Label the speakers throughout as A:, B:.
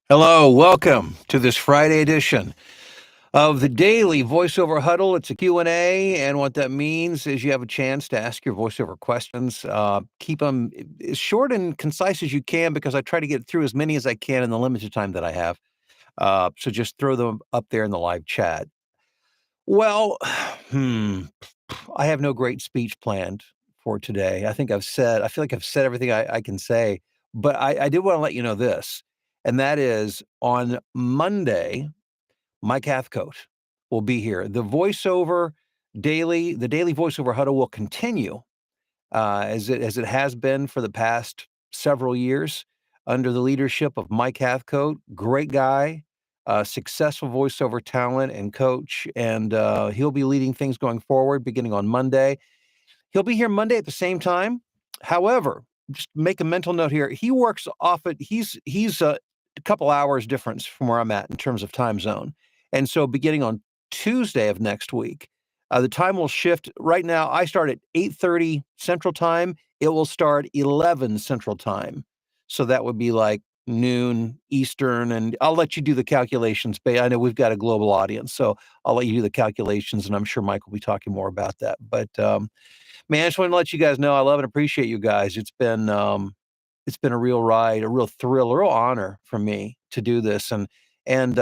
A: Hello, welcome to this Friday edition of the Daily Voiceover Huddle. It's a Q&A, and what that means is you have a chance to ask your voiceover questions. Keep them as short and concise as you can because I try to get through as many as I can in the limited time that I have. So just throw them up there in the live chat. Well, I have no great speech planned for today. I feel like I've said everything I can say, but I did want to let you know this, and that is on Monday, Mike Hathcote will be here. The daily voiceover huddle will continue as it has been for the past several years under the leadership of Mike Hathcote. Great guy, successful voiceover talent and coach, and he'll be leading things going forward beginning on Monday. He'll be here Monday at the same time. However, just make a mental note here. He works off it. He's a couple hours difference from where I'm at in terms of time zone. And so beginning on Tuesday of next week, the time will shift. Right now, I start at 8:30 Central Time. It will start 11 Central Time. So that would be like noon Eastern, and I'll let you do the calculations. I know we've got a global audience, so I'll let you do the calculations, and I'm sure Mike will be talking more about that. But man, I just want to let you guys know I love and appreciate you guys. It's been a real ride, a real thrill, a real honor for me to do this. And and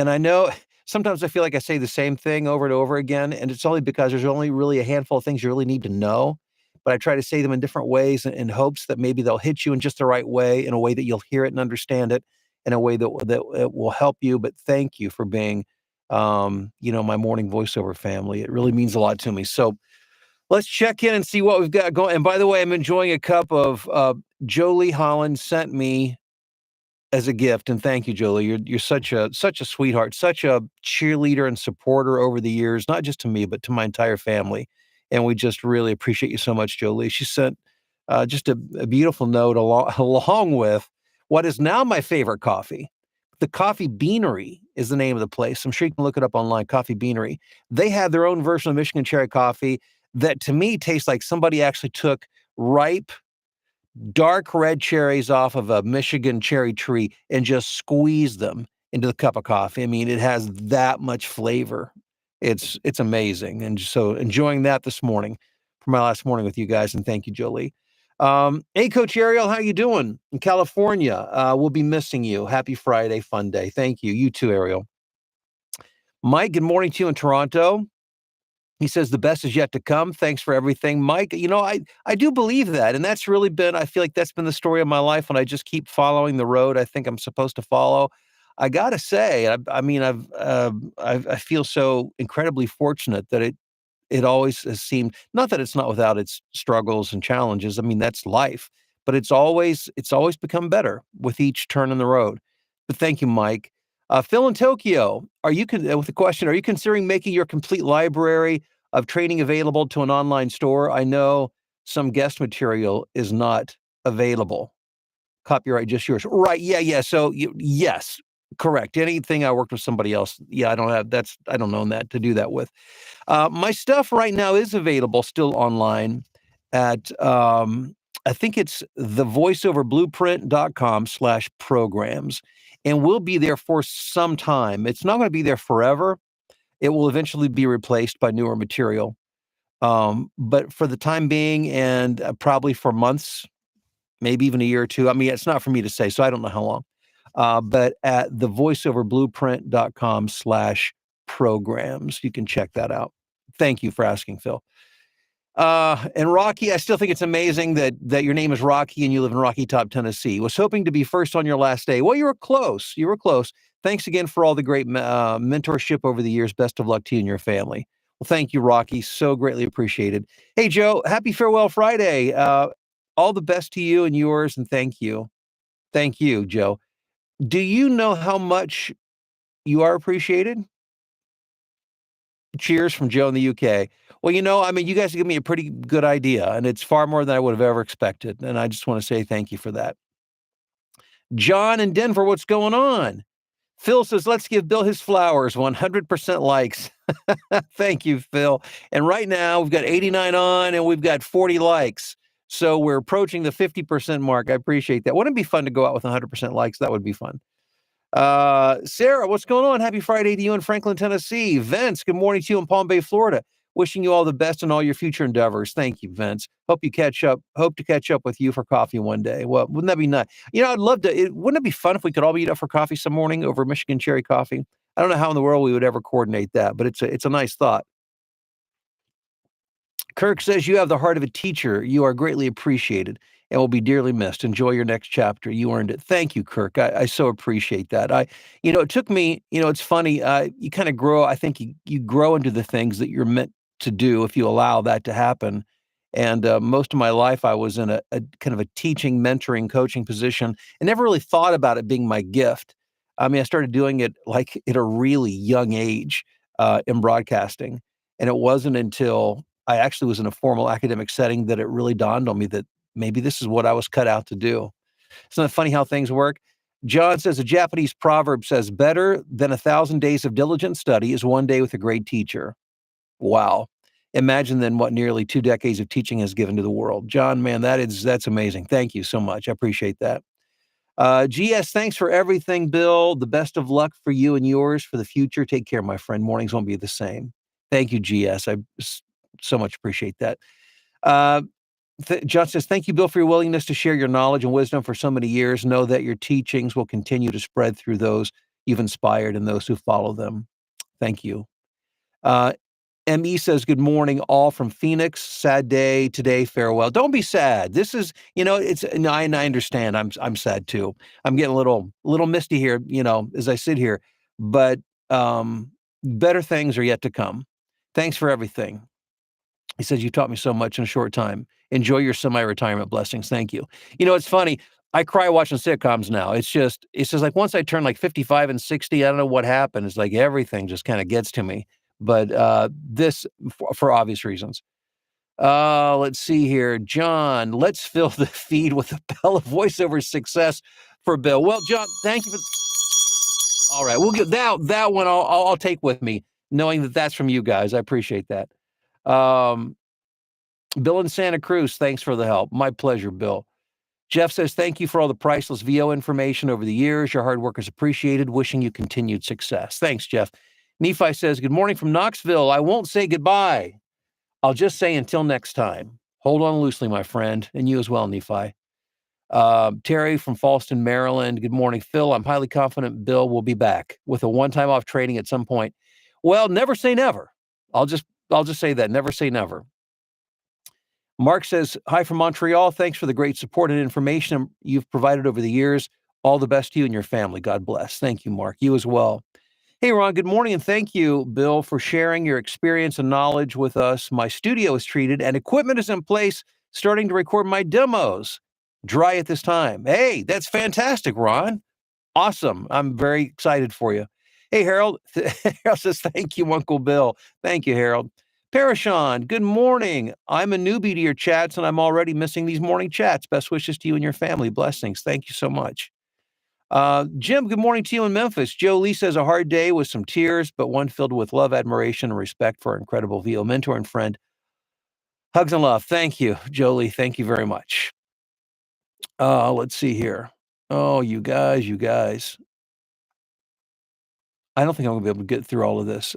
A: I know sometimes I feel like I say the same thing over and over again, and it's only because there's only really a handful of things you really need to know. But I try to say them in different ways in hopes that maybe they'll hit you in just the right way, in a way that you'll hear it and understand it, in a way that it will help you. But thank you for being, my morning voiceover family. It really means a lot to me. So let's check in and see what we've got going. And by the way, I'm enjoying a cup of Jolie Holland sent me as a gift, and thank you, Jolie. You're such a sweetheart, such a cheerleader and supporter over the years, not just to me but to my entire family. And we just really appreciate you so much, Jolie. She sent just a beautiful note along with what is now my favorite coffee. The Coffee Beanery is the name of the place. I'm sure you can look it up online. Coffee Beanery. They have their own version of Michigan cherry coffee that to me tastes like somebody actually took ripe dark red cherries off of a Michigan cherry tree and just squeezed them into the cup of coffee. I mean, it has that much flavor. It's amazing. And so enjoying that this morning for my last morning with you guys. And thank you, Jolie. Hey, Coach Ariel, how you doing in California? We'll be missing you. Happy Friday, fun day. Thank you. You too, Ariel. Mike, good morning to you in Toronto. He says the best is yet to come. Thanks for everything, Mike. I do believe that, and that's really been. I feel like that's been the story of my life. When I just keep following the road I think I'm supposed to follow. I gotta say, I feel so incredibly fortunate that it always has seemed, not that it's not without its struggles and challenges. I mean, that's life, but it's always become better with each turn in the road. But thank you, Mike. Phil in Tokyo, with the question, are you considering making your complete library of training available to an online store? I know some guest material is not available. Copyright just yours. Right. Yeah. Yeah. So yes, correct. Anything I worked with somebody else. Yeah. I don't own that to do that with. My stuff right now is available still online at, I think it's thevoiceoverblueprint.com/programs, and we'll be there for some time. It's not going to be there forever. It will eventually be replaced by newer material. But for the time being, and probably for months, maybe even a year or two. I mean, it's not for me to say, so I don't know how long. But at thevoiceoverblueprint.com/programs, you can check that out. Thank you for asking, Phil. And Rocky, I still think it's amazing that your name is Rocky and you live in Rocky Top, Tennessee. Was hoping to be first on your last day. Well, you were close. You were close. Thanks again for all the great mentorship over the years. Best of luck to you and your family. Well, thank you, Rocky. So greatly appreciated. Hey, Joe, happy Farewell Friday. All the best to you and yours, and thank you. Thank you, Joe. Do you know how much you are appreciated? Cheers from Joe in the UK. Well, I mean, you guys give me a pretty good idea, and it's far more than I would have ever expected. And I just want to say thank you for that. John in Denver, what's going on? Phil says, let's give Bill his flowers, 100% likes. Thank you, Phil. And right now, we've got 89 on, and we've got 40 likes. So we're approaching the 50% mark. I appreciate that. Wouldn't it be fun to go out with 100% likes? That would be fun. Sarah, what's going on? Happy Friday to you in Franklin, Tennessee. Vince, good morning to you in Palm Bay, Florida. Wishing you all the best in all your future endeavors. Thank you, Vince. Hope to catch up with you for coffee one day. Well, wouldn't that be nice? I'd love to. Wouldn't it be fun if we could all meet up for coffee some morning over Michigan Cherry Coffee? I don't know how in the world we would ever coordinate that, but it's a nice thought. Kirk says, you have the heart of a teacher. You are greatly appreciated and will be dearly missed. Enjoy your next chapter. You earned it. Thank you, Kirk. I so appreciate that. It took me, it's funny. You kind of grow, I think you grow into the things that you're meant to do if you allow that to happen. And most of my life, I was in a kind of a teaching, mentoring, coaching position and never really thought about it being my gift. I mean, I started doing it like at a really young age in broadcasting. And it wasn't until I actually was in a formal academic setting that it really dawned on me that maybe this is what I was cut out to do. Isn't that funny how things work? John says a Japanese proverb says, better than 1,000 days of diligent study is one day with a great teacher. Wow. Imagine then what nearly 2 decades of teaching has given to the world. John, man, that's amazing. Thank you so much. I appreciate that. GS, thanks for everything, Bill. The best of luck for you and yours for the future. Take care, my friend. Mornings won't be the same. Thank you, GS. I so much appreciate that. John says, thank you, Bill, for your willingness to share your knowledge and wisdom for so many years. Know that your teachings will continue to spread through those you've inspired and those who follow them. Thank you. ME says, good morning, all from Phoenix. Sad day today. Farewell. Don't be sad. This is, I understand. I'm sad too. I'm getting a little misty here, as I sit here, but better things are yet to come. Thanks for everything. He says, you taught me so much in a short time. Enjoy your semi-retirement blessings. Thank you. It's funny. I cry watching sitcoms now. It's just like once I turn like 55 and 60, I don't know what happened. It's like everything just kind of gets to me. But this, for obvious reasons. Let's see here. John, let's fill the feed with a bell of voiceover success for Bill. Well, John, thank you for. All right, we'll get that one. I'll take with me, knowing that that's from you guys. I appreciate that. Bill in Santa Cruz, thanks for the help. My pleasure, Bill. Jeff says, thank you for all the priceless VO information over the years. Your hard work is appreciated. Wishing you continued success. Thanks, Jeff. Nephi says, good morning from Knoxville. I won't say goodbye. I'll just say until next time. Hold on loosely, my friend, and you as well, Nephi. Terry from Falston, Maryland. Good morning, Phil. I'm highly confident Bill will be back with a one-time off training at some point. Well, never say never. I'll just say that. Never say never. Mark says, hi from Montreal. Thanks for the great support and information you've provided over the years. All the best to you and your family. God bless. Thank you, Mark. You as well. Hey, Ron, good morning, and thank you, Bill, for sharing your experience and knowledge with us. My studio is treated and equipment is in place, starting to record my demos. Dry at this time. Hey, that's fantastic, Ron. Awesome. I'm very excited for you. Hey, Harold. Harold says, thank you, Uncle Bill. Thank you, Harold. Parashon, good morning. I'm a newbie to your chats, and I'm already missing these morning chats. Best wishes to you and your family. Blessings. Thank you so much. Jim, good morning to you in Memphis. Joe Lee says, a hard day with some tears, but one filled with love, admiration, and respect for our incredible VO mentor and friend. Hugs and love. Thank you, Joe Lee. Thank you very much. Let's see here. Oh, you guys. I don't think I'm gonna be able to get through all of this.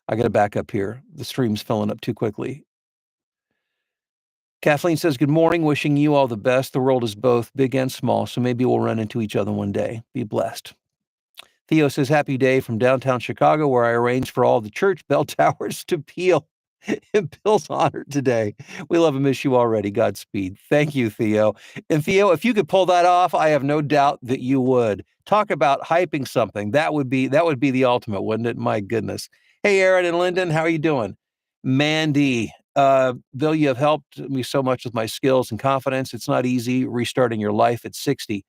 A: I got to back up here. The stream's filling up too quickly. Kathleen says, good morning, wishing you all the best. The world is both big and small, so maybe we'll run into each other one day. Be blessed. Theo says, happy day from downtown Chicago, where I arranged for all the church bell towers to peal in Bill's honor today. We love and miss you already. Godspeed. Thank you, Theo. And Theo, if you could pull that off, I have no doubt that you would. Talk about hyping something. That would be the ultimate, wouldn't it? My goodness. Hey, Aaron and Lyndon, how are you doing? Mandy, Bill, you have helped me so much with my skills and confidence. It's not easy restarting your life at 60,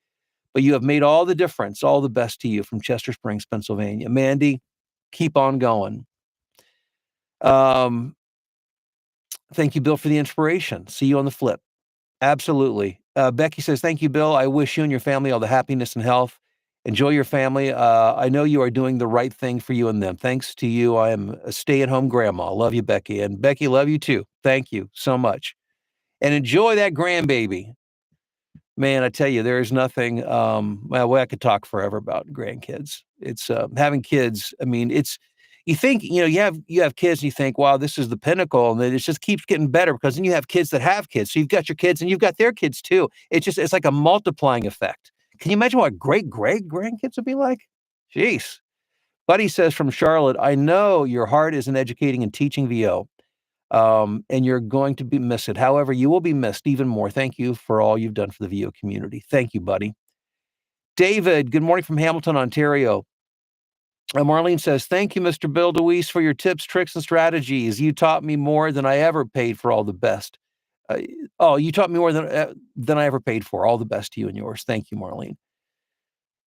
A: but you have made all the difference. All the best to you from Chester Springs, Pennsylvania. Mandy, keep on going. Thank you, Bill, for the inspiration. See you on the flip. Absolutely. Becky says, thank you, Bill. I wish you and your family all the happiness and health. Enjoy your family. I know you are doing the right thing for you and them. Thanks to you, I am a stay-at-home grandma. Love you, Becky. And Becky, love you too. Thank you so much. and enjoy that grandbaby. Man, I tell you, there is nothing, well, I could talk forever about grandkids. It's, having kids, I mean, it's you think, you have kids and you think, "Wow, this is the pinnacle," and then it just keeps getting better because then you have kids that have kids. So you've got your kids and you've got their kids too. It's like a multiplying effect. Can you imagine what great grandkids would be like? Jeez. Buddy says from Charlotte, "I know your heart is in educating and teaching VO, and you're going to be miss it. However, you will be missed even more. Thank you for all you've done for the VO community." Thank you, buddy. David, good morning from Hamilton, Ontario. Marlene says, "Thank you, Mr. Bill DeWeese, for your tips, tricks, and strategies. You taught me more than I ever paid for. All the best." Uh, you taught me more than I ever paid for. All the best to you and yours. Thank you, Marlene.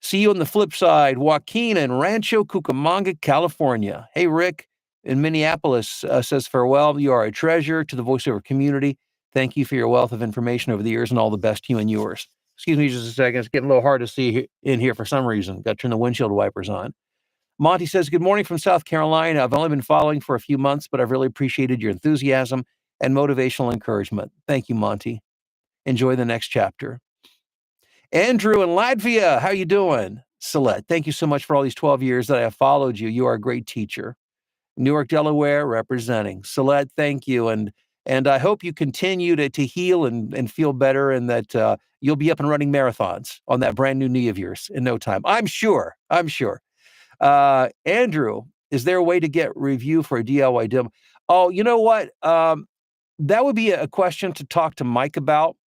A: See you on the flip side. Joaquin in Rancho Cucamonga, California. Hey, Rick in Minneapolis says, "Farewell. You are a treasure to the voiceover community. Thank you for your wealth of information over the years and all the best to you and yours." Excuse me just a second. It's getting a little hard to see in here for some reason. Got to turn the windshield wipers on. Monty says, "Good morning from South Carolina. I've only been following for a few months, but I've really appreciated your enthusiasm and motivational encouragement." Thank you, Monty. Enjoy the next chapter. Andrew in Latvia, how you doing? Celeste, thank you so much for all these 12 years that I have followed you. You are a great teacher. Newark, Delaware, representing. Celeste, thank you. And I hope you continue to heal and feel better and that you'll be up and running marathons on that brand new knee of yours in no time. I'm sure. Andrew, is there a way to get review for a DIY demo? Oh, you know what? That would be a question to talk to Mike about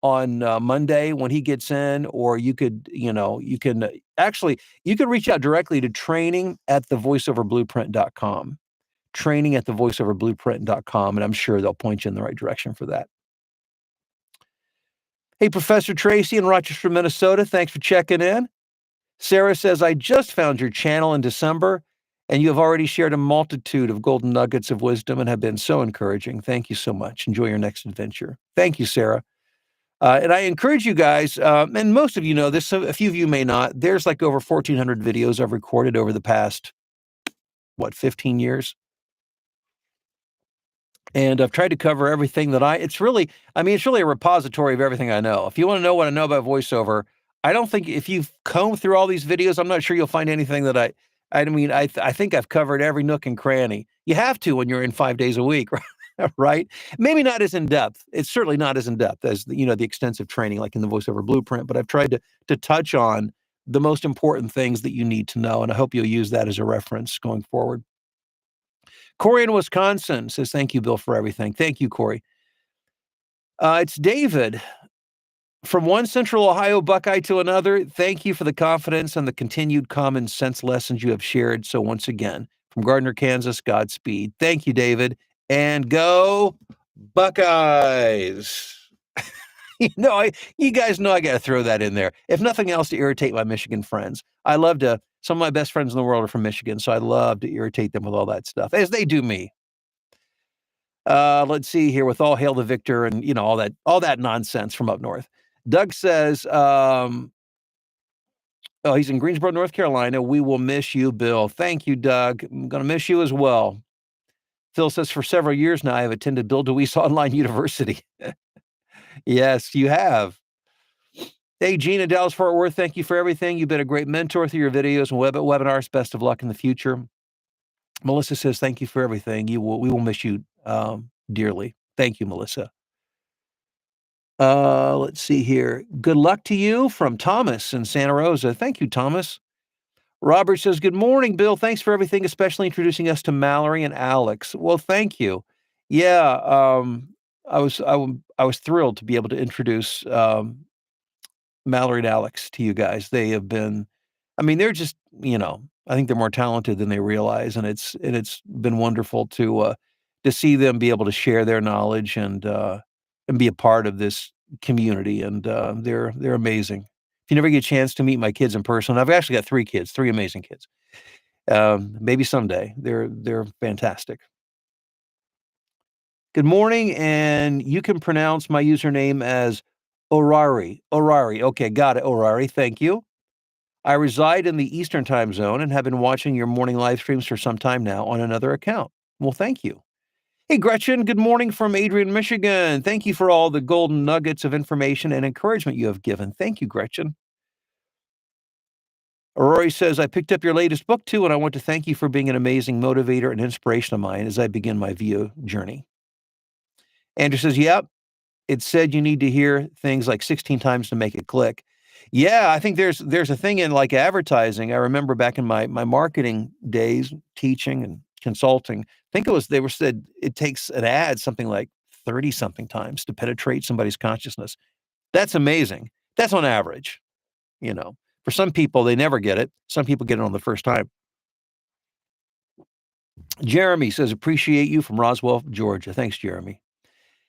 A: on Monday when he gets in, or you could, you can actually, you could reach out directly to training@thevoiceoverblueprint.com, training@thevoiceoverblueprint.com, and I'm sure they'll point you in the right direction for that. Hey, Professor Tracy in Rochester, Minnesota, thanks for checking in. Sarah says, "I just found your channel in December, and you have already shared a multitude of golden nuggets of wisdom and have been so encouraging. Thank you so much. Enjoy your next adventure." Thank you, Sarah. And I encourage you guys, and most of you know this, a few of you may not, there's like over 1,400 videos I've recorded over the past, 15 years? And I've tried to cover everything that it's really a repository of everything I know. If you want to know what I know about voiceover, I don't think if you've combed through all these videos, I'm not sure you'll find anything that I think I've covered every nook and cranny. You have to when you're in 5 days a week, right? Maybe not as in depth. It's certainly not as in depth as the extensive training like in the voiceover blueprint, but I've tried to touch on the most important things that you need to know, and I hope you'll use that as a reference going forward. Corey in Wisconsin says, "Thank you, Bill, for everything." Thank you, Corey. It's David from one Central Ohio Buckeye to another. Thank you for the confidence and the continued common sense lessons you have shared. So once again, from Gardner, Kansas, Godspeed. Thank you, David. And go Buckeyes. You guys know I got to throw that in there. If nothing else, to irritate my Michigan friends. Some of my best friends in the world are from Michigan, so I love to irritate them with all that stuff, as they do me. Let's see here, with all hail the victor and all that nonsense from up north. Doug says, he's in Greensboro, North Carolina. "We will miss you, Bill." Thank you, Doug. I'm going to miss you as well. Phil says, "For several years now, I have attended Bill DeWeese Online University." Yes, you have. Hey, Gene in Dallas, Fort Worth, thank you for everything. You've been a great mentor through your videos and webinars. Best of luck in the future. Melissa says, "Thank you for everything. We will miss you dearly." Thank you, Melissa. Let's see here. Good luck to you from Thomas in Santa Rosa. Thank you, Thomas. Robert says, "Good morning, Bill. Thanks for everything, especially introducing us to Mallory and Alex." Well, thank you. Yeah, I was thrilled to be able to introduce Mallory and Alex to you guys. They have been, they're just, I think they're more talented than they realize, and it's been wonderful to see them be able to share their knowledge and be a part of this community. And they're amazing. If you never get a chance to meet my kids in person, I've actually got 3 kids, 3 amazing kids. Maybe someday. They're fantastic. Good morning, and you can pronounce my username as Orari. Orari. Okay, got it, Orari. Thank you. I reside in the Eastern time zone and have been watching your morning live streams for some time now on another account. Well, thank you. Hey, Gretchen, good morning from Adrian, Michigan. Thank you for all the golden nuggets of information and encouragement you have given. Thank you, Gretchen. Rory says, I picked up your latest book too, and I want to thank you for being an amazing motivator and inspiration of mine as I begin my VO journey. Andrew says, yep, it said you need to hear things like 16 times to make it click. Yeah, I think there's a thing in like advertising. I remember back in my marketing days, teaching and consulting. I think they were said it takes an ad something like 30 something times to penetrate somebody's consciousness. That's amazing. That's on average, you know. For some people, they never get it. Some people get it on the first time. Jeremy says, appreciate you from Roswell, Georgia. Thanks, Jeremy.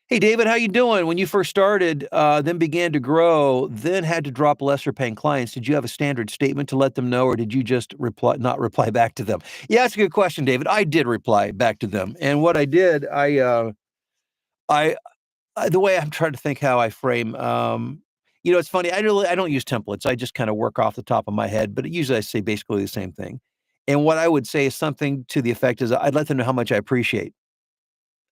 A: Hey, David, how you doing? When you first started, then began to grow, then had to drop lesser paying clients, did you have a standard statement to let them know, or did you just not reply back to them? Yeah, that's a good question, David. I did reply back to them. And what I did, I the way I'm trying to think how I frame, it's funny. I don't use templates. I just kind of work off the top of my head, but usually I say basically the same thing. And what I would say is something to the effect is I'd let them know how much I appreciate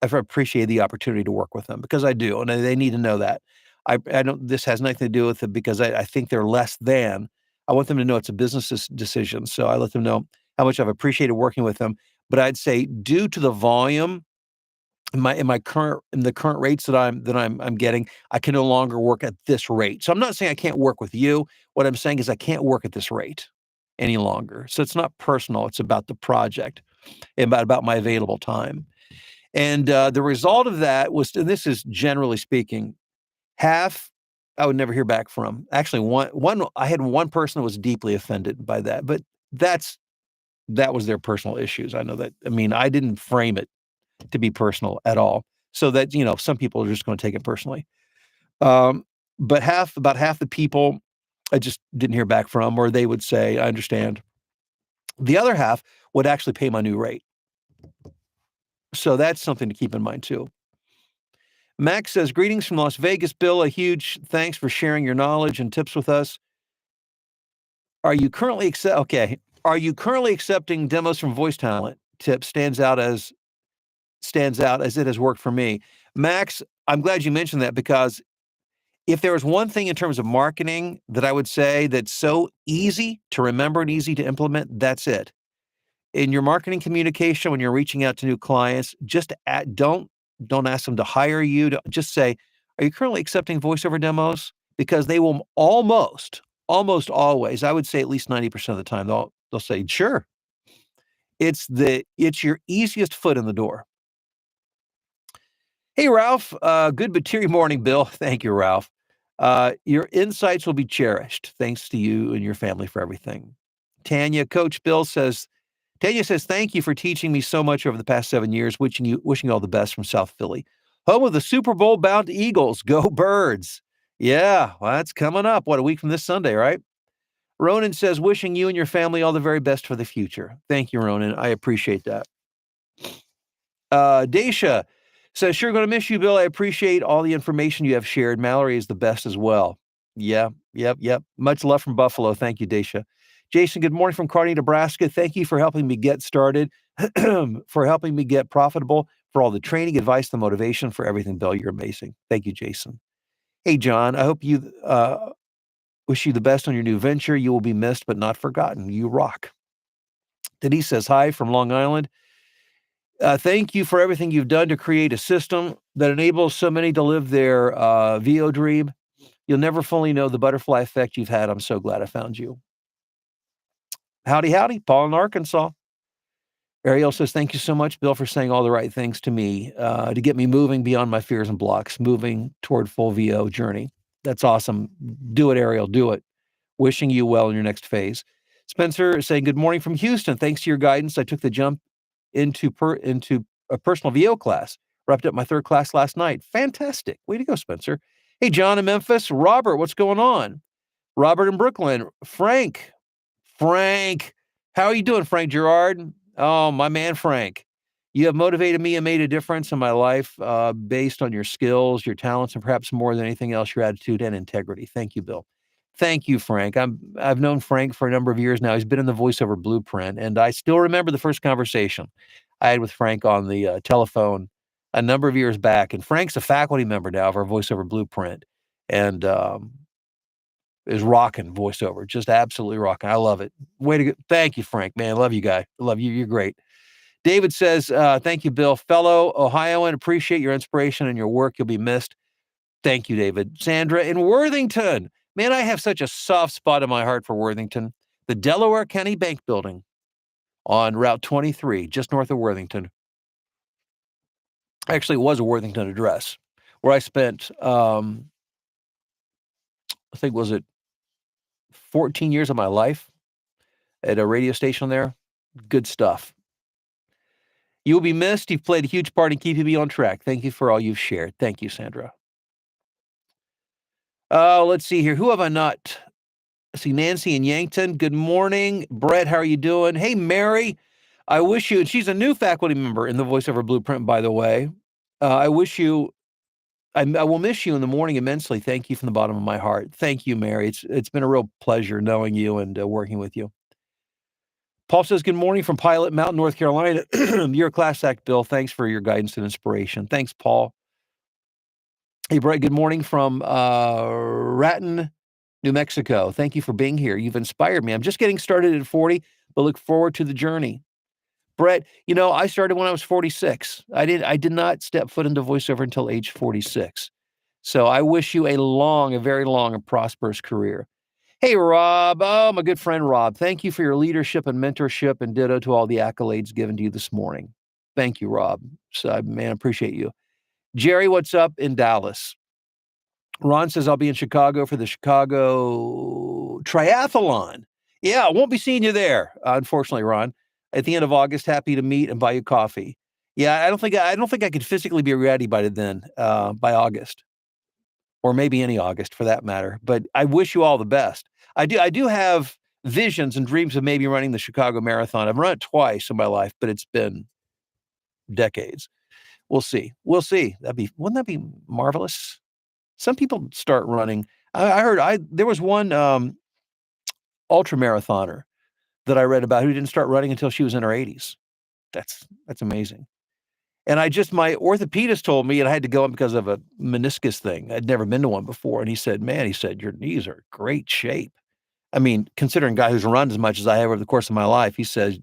A: the opportunity to work with them because I do, and they need to know that. I don't. This has nothing to do with it because I think they're less than. I want them to know it's a business decision, so I let them know how much I've appreciated working with them. But I'd say due to the volume in the current rates that I'm getting, I can no longer work at this rate. So I'm not saying I can't work with you. What I'm saying is I can't work at this rate any longer. So it's not personal. It's about the project and about my available time. And the result of that was, and this is generally speaking, half I would never hear back from. Actually, one I had one person that was deeply offended by that, but that was their personal issues. I know that. I mean, I didn't frame it to be personal at all. So that, some people are just going to take it personally. Um, but about half the people I just didn't hear back from, or they would say, I understand. The other half would actually pay my new rate. So that's something to keep in mind too. Max says, greetings from Las Vegas, Bill. A huge thanks for sharing your knowledge and tips with us. Are you currently accepting demos from Voice Talent? Tip stands out as it has worked for me. Max, I'm glad you mentioned that because if there was one thing in terms of marketing that I would say that's so easy to remember and easy to implement, that's it. In your marketing communication, when you're reaching out to new clients, don't ask them to hire you. Just say, "Are you currently accepting voiceover demos?" Because they will almost always, I would say at least 90% of the time, they'll say, "Sure." It's your easiest foot in the door. Hey, Ralph. Good but teary morning, Bill. Thank you, Ralph. Your insights will be cherished. Thanks to you and your family for everything. Coach Bill says, Tanya says, thank you for teaching me so much over the past 7 years. Wishing you all the best from South Philly. Home of the Super Bowl bound Eagles. Go Birds. Yeah, well, that's coming up. What, a week from this Sunday, right? Ronan says, wishing you and your family all the very best for the future. Thank you, Ronan. I appreciate that. Daisha says, sure going to miss you, Bill. I appreciate all the information you have shared. Mallory is the best as well. Yeah, yep. Much love from Buffalo. Thank you, Daisha. Jason, good morning from Kearney, Nebraska. Thank you for helping me get started, for helping me get profitable, for all the training, advice, the motivation, for everything, Bill. You're amazing. Thank you, Jason. Hey, John, I hope you wish you the best on your new venture. You will be missed, but not forgotten. You rock. Denise says, hi from Long Island. Thank you for everything you've done to create a system that enables so many to live their VO dream. You'll never fully know the butterfly effect you've had. I'm so glad I found you. Howdy, Paul in Arkansas. Ariel says, thank you so much, Bill, for saying all the right things to me to get me moving beyond my fears and blocks, moving toward full VO journey. That's awesome. Do it, Ariel. Do it. Wishing you well in your next phase. Spencer is saying, good morning from Houston. Thanks to your guidance, I took the jump into a personal VO class. Wrapped up my 3rd class last night. Fantastic. Way to go, Spencer. Hey, John in Memphis. Robert, what's going on? Robert in Brooklyn. Frank, how are you doing, Frank Gerard? Oh, my man, Frank. You have motivated me and made a difference in my life based on your skills, your talents, and perhaps more than anything else, your attitude and integrity. Thank you, Bill. Thank you, Frank. I've known Frank for a number of years now. He's been in the voiceover blueprint, and I still remember the first conversation I had with Frank on the telephone a number of years back, and Frank's a faculty member now of our VoiceOver Blueprint, and is rocking voiceover, just absolutely rocking. I love it. Way to go. Thank you, Frank, man. I love you, guy. I love you. You're great. David says, thank you, Bill. Fellow Ohioan, appreciate your inspiration and your work. You'll be missed. Thank you, David. Sandra in Worthington. Man, I have such a soft spot in my heart for Worthington. The Delaware County Bank Building on Route 23, just north of Worthington. Actually, it was a Worthington address where I spent, I think, was it 14 years of my life at a radio station there. Good stuff. You will be missed. You've played a huge part in keeping me on track. Thank you for all you've shared. Thank you, Sandra. Let's see here. Who have I not? I see Nancy in Yankton. Good morning. Brett, how are you doing? Hey, Mary, I wish you, and she's a new faculty member in the VoiceOver Blueprint, by the way. I wish you, I will miss you in the morning immensely. Thank you from the bottom of my heart. Thank you, Mary. It's been a real pleasure knowing you and working with you. Paul says, good morning from Pilot Mountain, North Carolina. You're a class act, Bill. Thanks for your guidance and inspiration. Thanks, Paul. Hey, Brett, good morning from Raton, New Mexico. Thank you for being here. You've inspired me. I'm just getting started at 40, but look forward to the journey. Brett, I started when I was 46. I did not step foot into voiceover until age 46. So I wish you a very long and prosperous career. Hey, Rob. Oh, my good friend, Rob. Thank you for your leadership and mentorship, and ditto to all the accolades given to you this morning. Thank you, Rob. So, man, appreciate you. Jerry, what's up in Dallas? Ron says, I'll be in Chicago for the Chicago Triathlon. Yeah, I won't be seeing you there, unfortunately, Ron. At the end of August, happy to meet and buy you coffee. Yeah, I don't think I could physically be ready by then, by August, or maybe any August for that matter. But I wish you all the best. I do have visions and dreams of maybe running the Chicago Marathon. I've run it twice in my life, but it's been decades. We'll see. Wouldn't that be marvelous? Some people start running. I heard there was one ultra marathoner that I read about who didn't start running until she was in her 80s. That's amazing. And my orthopedist told me, and I had to go in because of a meniscus thing. I'd never been to one before. And he said, your knees are in great shape. I mean, considering a guy who's run as much as I have over the course of my life, he says,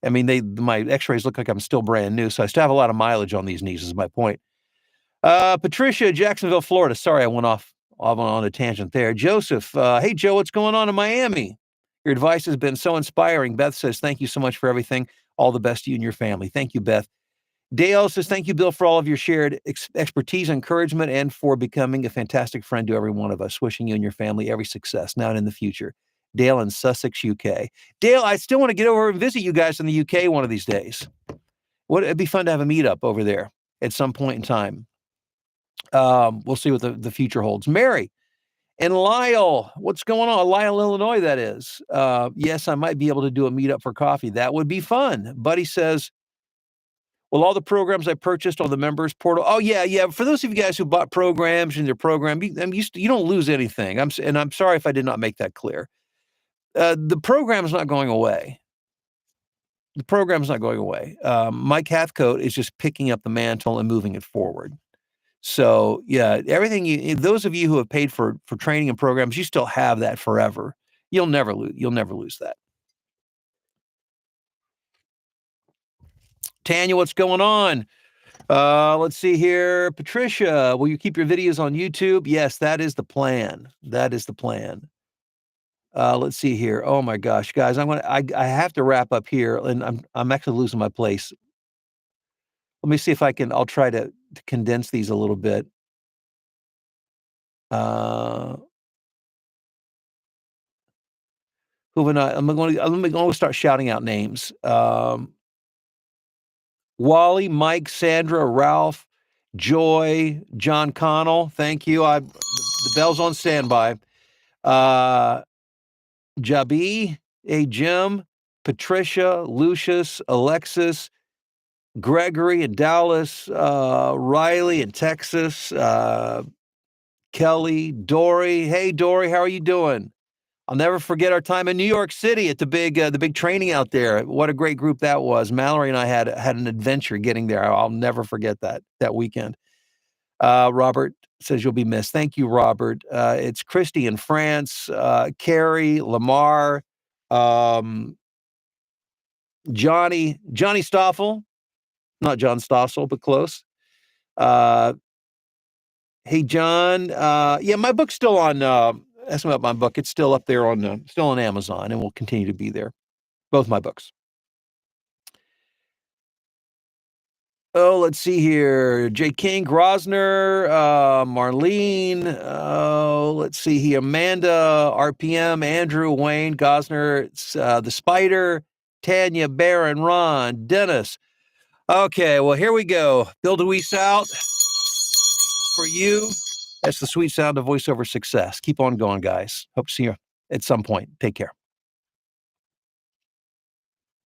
A: my x-rays look like I'm still brand new. So I still have a lot of mileage on these knees is my point. Patricia, Jacksonville, Florida. Sorry, I went off on a tangent there. Joseph, hey, Joe, what's going on in Miami? Your advice has been so inspiring. Beth says, thank you so much for everything. All the best to you and your family. Thank you, Beth. Dale says, thank you, Bill, for all of your shared expertise, encouragement, and for becoming a fantastic friend to every one of us. Wishing you and your family every success now and in the future. Dale in Sussex, UK. Dale, I still want to get over and visit you guys in the UK one of these days. It'd be fun to have a meetup over there at some point in time. We'll see what the future holds. Mary and Lyle, what's going on? Lyle, Illinois, that is. Yes, I might be able to do a meetup for coffee. That would be fun. Buddy says, well, all the programs I purchased on the members portal. Oh, yeah. For those of you guys who bought programs in their program, you don't lose anything. I'm sorry if I did not make that clear. The program is not going away. Mike Hathcote is just picking up the mantle and moving it forward. So yeah, those of you who have paid for training and programs, you still have that forever. You'll never lose that. Tanya, what's going on? Let's see here. Patricia, will you keep your videos on YouTube? Yes, that is the plan. Let's see here. Oh my gosh, guys, I have to wrap up here, and I'm actually losing my place. Let me see if I'll try to condense these a little bit. Who am I? I'm going to start shouting out names. Wally, Mike, Sandra, Ralph, Joy, John Connell. Thank you. The bell's on standby. Jabi, Jim, Patricia, Lucius, Alexis, Gregory in Dallas, Riley in Texas, Kelly, Dory. Hey, Dory, how are you doing? I'll never forget our time in New York City at the big training out there. What a great group that was. Mallory and I had an adventure getting there. I'll never forget that weekend. Robert says you'll be missed. Thank you, Robert. It's Christy in France, Carrie, Lamar, Johnny Stoffel, not John Stossel, but close. Hey, John. Yeah, my book's still on. Ask me about my book. It's still up there still on Amazon, and will continue to be there. Both my books. Oh, let's see here. J. King, Grosner, Marlene. Let's see here. Amanda, RPM, Andrew, Wayne, Gosner, the Spider, Tanya, Baron, Ron, Dennis. Okay, well, here we go. Bill DeWeese out for you. That's the sweet sound of voiceover success. Keep on going, guys. Hope to see you at some point. Take care.